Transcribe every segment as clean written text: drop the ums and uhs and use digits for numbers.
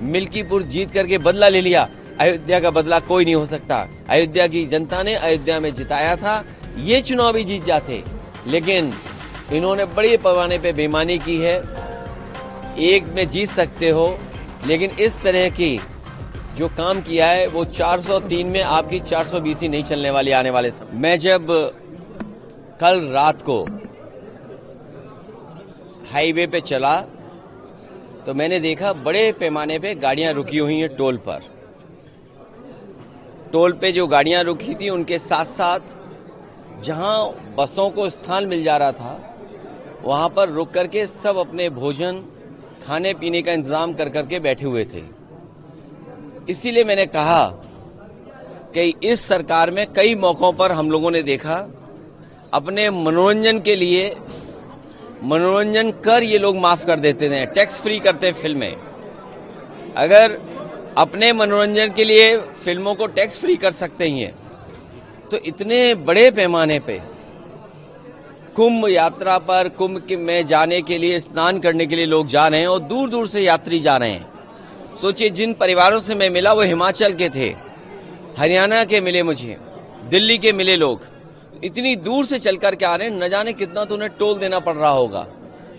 मिल्कीपुर जीत करके बदला ले लिया। अयोध्या का बदला कोई नहीं हो सकता। अयोध्या की जनता ने अयोध्या में जिताया था, ये चुनाव भी जीत जाते, लेकिन इन्होंने बड़े पैमाने पे बेईमानी की है। एक में जीत सकते हो, लेकिन इस तरह की जो काम किया है वो 403 में आपकी 420 ही नहीं चलने वाली आने वाले समय। मैं जब कल रात को हाईवे पे चला तो मैंने देखा बड़े पैमाने पे गाड़ियां रुकी हुई हैं टोल पर। टोल पे जो गाड़ियां रुकी थी उनके साथ साथ जहां बसों को स्थान मिल जा रहा था वहां पर रुक करके सब अपने भोजन खाने पीने का इंतजाम कर करके बैठे हुए थे। इसीलिए मैंने कहा कि इस सरकार में कई मौकों पर हम लोगों ने देखा अपने मनोरंजन के लिए मनोरंजन कर ये लोग माफ कर देते थे, टैक्स फ्री करते फिल्में। अगर अपने मनोरंजन के लिए फिल्मों को टैक्स फ्री कर सकते ही हैं तो इतने बड़े पैमाने पे कुंभ यात्रा पर कुंभ में जाने के लिए स्नान करने के लिए लोग जा रहे हैं और दूर दूर से यात्री जा रहे हैं। सोचिए, जिन परिवारों से मैं मिला वो हिमाचल के थे, हरियाणा के मिले, मुझे दिल्ली के मिले। लोग इतनी दूर से चल कर के आ रहे हैं, न जाने कितना तो उन्हें टोल देना पड़ रहा होगा।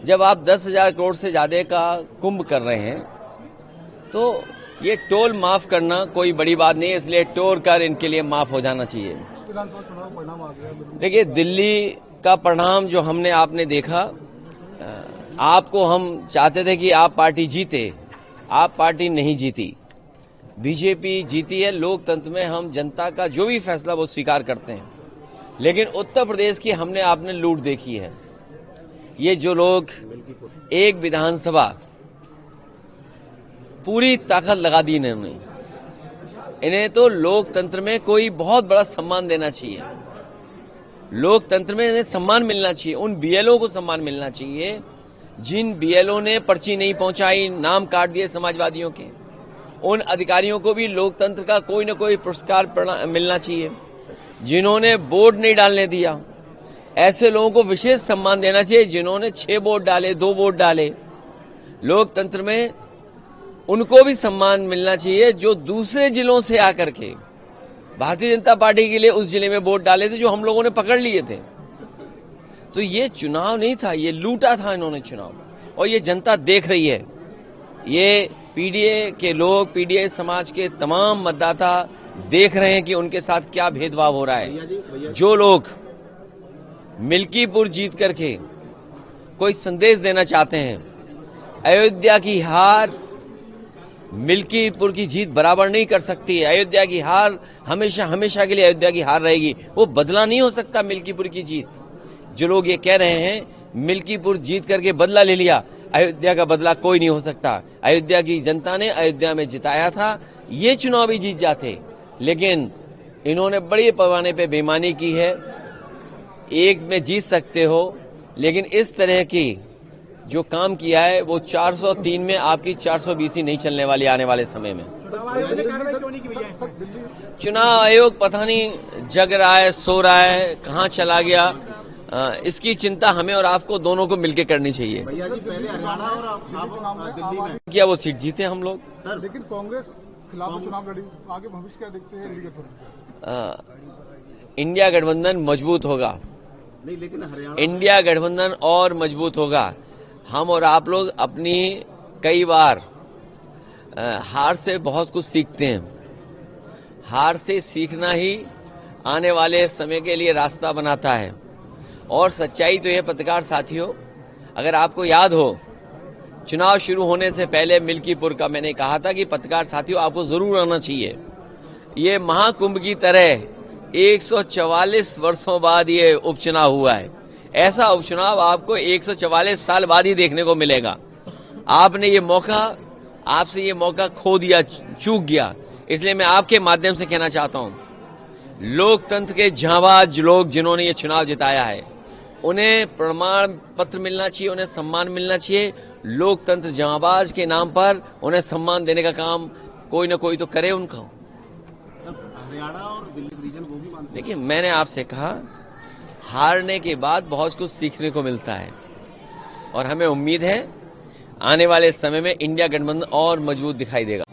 जब आप 10,000 करोड़ से ज्यादा का कुंभ कर रहे हैं तो ये टोल माफ करना कोई बड़ी बात नहीं है, इसलिए टोल कर इनके लिए माफ हो जाना चाहिए। देखिए, दिल्ली का परिणाम जो आपने देखा, आपको हम चाहते थे कि आप पार्टी जीते, आप पार्टी नहीं जीती, बीजेपी जीती है। लोकतंत्र में हम जनता का जो भी फैसला वो स्वीकार करते हैं, लेकिन उत्तर प्रदेश की आपने लूट देखी है। ये जो लोग एक विधानसभा पूरी ताकत लगा दी इन्होंने, इन्हें तो लोकतंत्र में कोई बहुत बड़ा सम्मान देना चाहिए। लोकतंत्र में इन्हें सम्मान मिलना चाहिए, उन बीएलओ को सम्मान मिलना चाहिए जिन बीएलओ ने पर्ची नहीं पहुंचाई, नाम काट दिए समाजवादियों के। उन अधिकारियों को भी लोकतंत्र का कोई न कोई पुरस्कार मिलना चाहिए। जिन्होंने वोट नहीं डालने दिया, ऐसे लोगों को विशेष सम्मान देना चाहिए। जिन्होंने 6 वोट डाले, 2 वोट डाले, लोकतंत्र में उनको भी सम्मान मिलना चाहिए जो दूसरे जिलों से आकर के भारतीय जनता पार्टी के लिए उस जिले में वोट डाले थे जो हम लोगों ने पकड़ लिए थे। तो ये चुनाव नहीं था, ये लूटा था इन्होंने चुनाव, और ये जनता देख रही है। ये पीडीए के लोग, पीडीए समाज के तमाम मतदाता देख रहे हैं कि उनके साथ क्या भेदभाव हो रहा है। जो लोग मिल्कीपुर जीत करके कोई संदेश देना चाहते हैं, अयोध्या की हार मिल्कीपुर की जीत बराबर नहीं कर सकती है। अयोध्या की हार हमेशा हमेशा के लिए अयोध्या की हार रहेगी, वो बदला नहीं हो सकता मिल्कीपुर की जीत। जो लोग ये कह रहे हैं मिल्कीपुर जीत करके बदला ले लिया, अयोध्या का बदला कोई नहीं हो सकता। अयोध्या की जनता ने अयोध्या में जिताया था, ये चुनाव भी जीत जाते, लेकिन इन्होंने बड़े पैमाने पे बेईमानी की है। एक में जीत सकते हो, लेकिन इस तरह की जो काम किया है वो 403 में आपकी 420 ही नहीं चलने वाली आने वाले समय में। चुनाव आयोग पता नहीं जग रहा है, सो रहा है, कहाँ चला गया, इसकी चिंता हमें और आपको दोनों को मिलकर करनी चाहिए। भैया जी, पहले हरियाणा और आप दिल्ली में क्या वो सीट जीते हम लोग? सर, लेकिन कांग्रेस खिलाफ चुनाव लड़ी, आगे भविष्य क्या देखते हैं? इंडिया गठबंधन मजबूत होगा, नहीं, लेकिन हरियाणा इंडिया गठबंधन और मजबूत होगा। हम और आप लोग अपनी कई बार हार से बहुत कुछ सीखते हैं। हार से सीखना ही आने वाले समय के लिए रास्ता बनाता है। और सच्चाई तो यह पत्रकार साथियों, अगर आपको याद हो, चुनाव शुरू होने से पहले मिल्कीपुर का मैंने कहा था कि पत्रकार साथियों आपको जरूर आना चाहिए। ये महाकुंभ की तरह 144 वर्षों बाद ये उपचुनाव हुआ है। ऐसा उपचुनाव आपको 144 साल बाद ही देखने को मिलेगा। आपने ये मौका, आपसे ये मौका खो दिया, चूक गया। इसलिए मैं आपके माध्यम से कहना चाहता हूं, लोकतंत्र के जांबाज लोग जिन्होंने ये चुनाव जिताया है, उन्हें प्रमाण पत्र मिलना चाहिए, उन्हें सम्मान मिलना चाहिए। लोकतंत्र जांबाज के नाम पर उन्हें सम्मान देने का काम कोई न कोई तो करे उनका। हरियाणा और दिल्ली रीजन वो भी मानते हैं। देखिए, मैंने आपसे कहा, हारने के बाद बहुत कुछ सीखने को मिलता है और हमें उम्मीद है आने वाले समय में इंडिया गठबंधन और मजबूत दिखाई देगा।